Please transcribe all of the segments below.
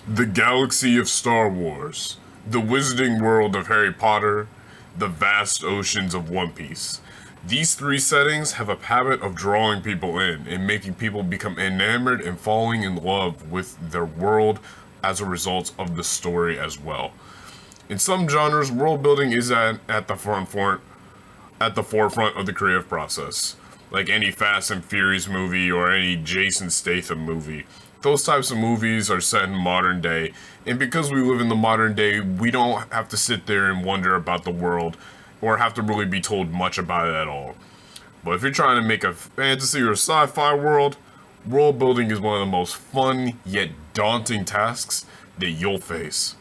The galaxy of Star Wars, the wizarding world of Harry Potter, the vast oceans of One Piece. These three settings have a habit of drawing people in and making people become enamored and falling in love with their world as a result of the story as well. In some genres, world building is at the forefront of the creative process, like any Fast and Furious movie or any Jason Statham movie. Those types of movies are set in modern day, and because we live in the modern day, we don't have to sit there and wonder about the world or have to really be told much about it at all. But if you're trying to make a fantasy or sci-fi world building is one of the most fun yet daunting tasks that you'll face.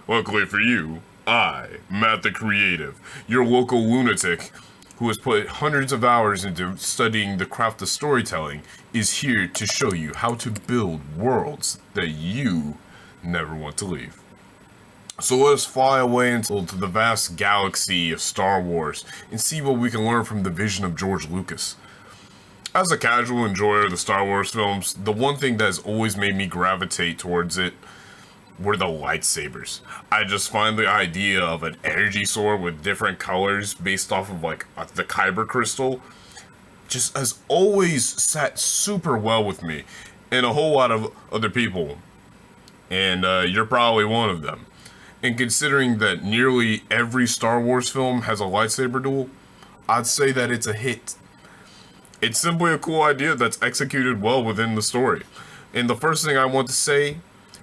Luckily for you, I, Matt the Creative, your local lunatic who has put hundreds of hours into studying the craft of storytelling, is here to show you how to build worlds that you never want to leave. So let us fly away into the vast galaxy of Star Wars and see what we can learn from the vision of George Lucas. As a casual enjoyer of the Star Wars films, the one thing that has always made me gravitate towards it were the lightsabers. I just find the idea of an energy sword with different colors based off of the kyber crystal just has always sat super well with me and a whole lot of other people. And you're probably one of them. And considering that nearly every Star Wars film has a lightsaber duel, I'd say that it's a hit. It's simply a cool idea that's executed well within the story. And the first thing I want to say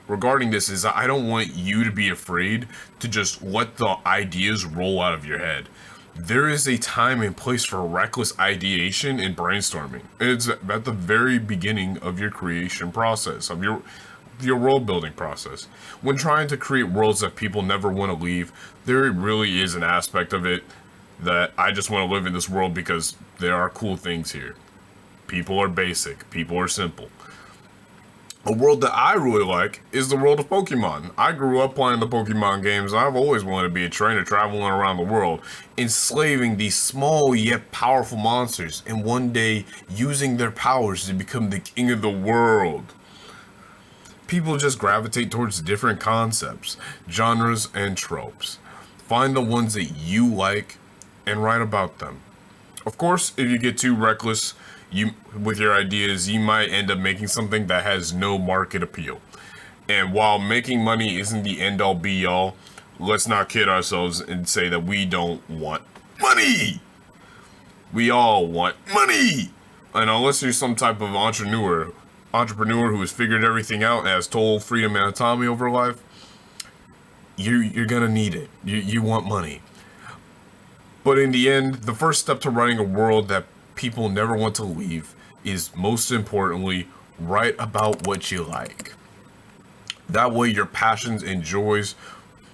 regarding this is I don't want you to be afraid to just let the ideas roll out of your head. There is a time and place for reckless ideation and brainstorming. It's at the very beginning of your creation process, of your world building process. When trying to create worlds that people never want to leave, there really is an aspect of it that I just want to live in this world because there are cool things here. People are basic, people are simple. A world that I really like is the world of Pokemon. I grew up playing the Pokemon games. I've always wanted to be a trainer traveling around the world, enslaving these small yet powerful monsters, and one day using their powers to become the king of the world. People just gravitate towards different concepts, genres, and tropes. Find the ones that you like and write about them. Of course, if you get too reckless with your ideas, you might end up making something that has no market appeal. And while making money isn't the end all be all, let's not kid ourselves and say that we don't want money. We all want money. And unless you're some type of entrepreneur who has figured everything out and has total freedom and autonomy over life, you're gonna need it. You want money. But in the end, the first step to running a world that people never want to leave is, most importantly, write about what you like. That way your passions and joys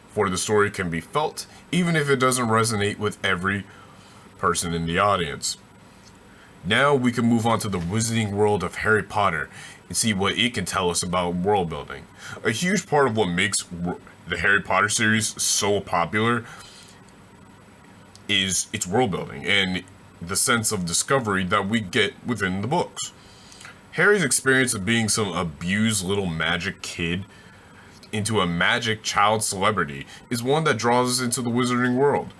for the story can be felt, even if it doesn't resonate with every person in the audience. Now we can move on to the wizarding world of Harry Potter and see what it can tell us about world building. A huge part of what makes the Harry Potter series so popular is its world building and the sense of discovery that we get within the books. Harry's experience of being some abused little magic kid into a magic child celebrity is one that draws us into the wizarding world.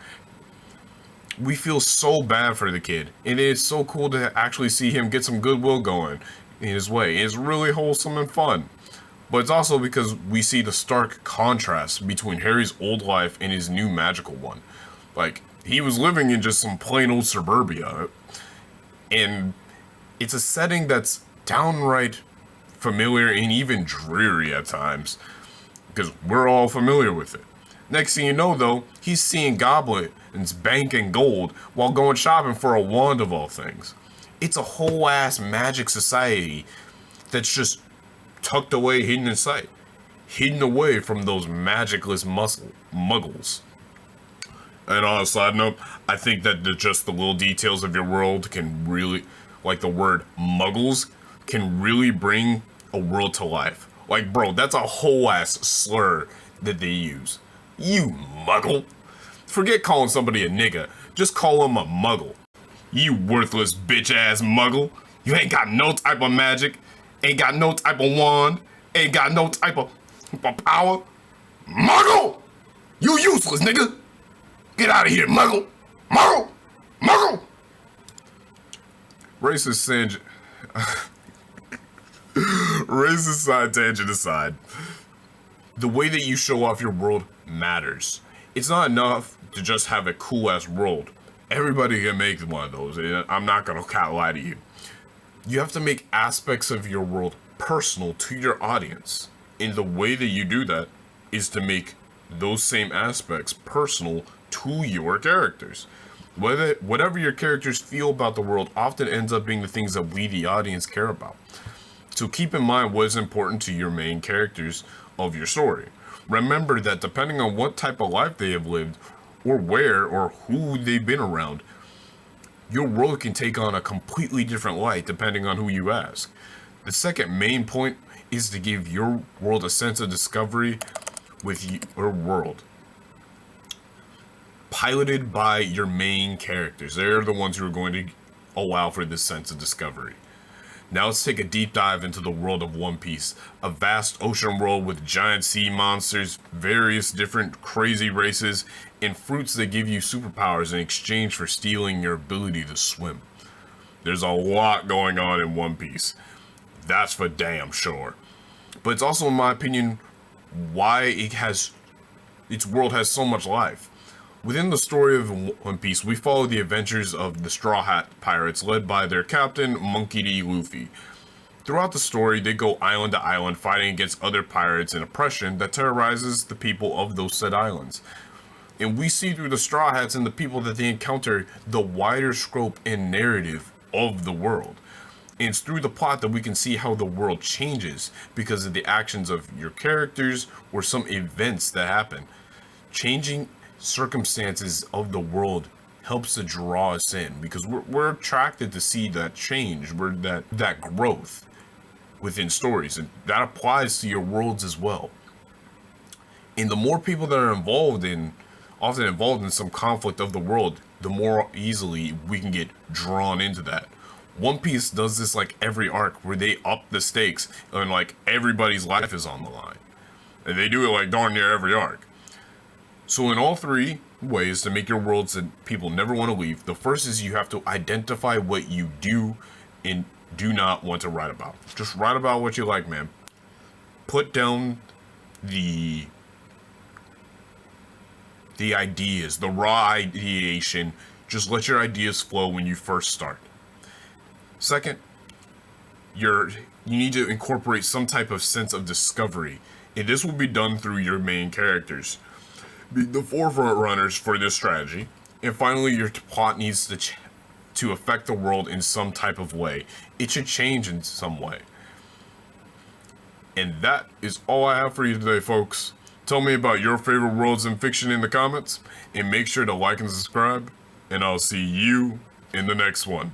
We feel so bad for the kid, and it is so cool to actually see him get some goodwill going in his way. It's really wholesome and fun. But it's also because we see the stark contrast between Harry's old life and his new magical one. He was living in just some plain old suburbia, and it's a setting that's downright familiar and even dreary at times, because we're all familiar with it. Next thing you know, though, he's seeing goblins banking gold while going shopping for a wand of all things. It's a whole ass magic society that's just tucked away, hidden in sight, hidden away from those magicless muggles. And on a side note, I think that just the little details of your world can really, like the word muggles, can really bring a world to life. Bro, that's a whole ass slur that they use. You muggle. Forget calling somebody a nigga. Just call him a muggle. You worthless bitch ass muggle. You ain't got no type of magic. Ain't got no type of wand. Ain't got no type of... for power. Muggle! You useless, nigga! Get out of here, Muggle! Muggle! Muggle! Racist side tangent aside, the way that you show off your world matters. It's not enough to just have a cool ass world. Everybody can make one of those. I'm not gonna lie to you. You have to make aspects of your world personal to your audience. And the way that you do that is to make those same aspects personal to your characters. Whatever your characters feel about the world often ends up being the things that we, the audience, care about. So keep in mind what is important to your main characters of your story. Remember that depending on what type of life they have lived, or where or who they've been around, your world can take on a completely different light depending on who you ask. The second main point is to give your world a sense of discovery with your world. Piloted by your main characters. They're the ones who are going to allow for this sense of discovery. Now let's take a deep dive into the world of One Piece, a vast ocean world with giant sea monsters, various different crazy races, and fruits that give you superpowers in exchange for stealing your ability to swim. There's a lot going on in One Piece. That's for damn sure. But it's also, in my opinion, why its world has so much life. Within the story of One Piece, we follow the adventures of the Straw Hat Pirates led by their captain, Monkey D. Luffy. Throughout the story, they go island to island fighting against other pirates and oppression that terrorizes the people of those said islands. And we see through the Straw Hats and the people that they encounter the wider scope and narrative of the world. And it's through the plot that we can see how the world changes because of the actions of your characters or some events that happen. Changing circumstances of the world helps to draw us in because we're attracted to see that change, that growth within stories, and that applies to your worlds as well. And the more people that are often involved in some conflict of the world, the more easily we can get drawn into that. One Piece does this like every arc where they up the stakes and like everybody's life is on the line. And they do it like darn near every arc. So in all three ways to make your worlds that people never want to leave, the first is you have to identify what you do and do not want to write about. Just write about what you like, man. Put down the ideas, the raw ideation. Just let your ideas flow when you first start. Second, you need to incorporate some type of sense of discovery, and this will be done through your main characters, the forefront runners for this strategy. And finally, your plot needs to affect the world in some type of way. It should change in some way. And that is all I have for you today, folks. Tell me about your favorite worlds in fiction in the comments, and make sure to like and subscribe, and I'll see you in the next one.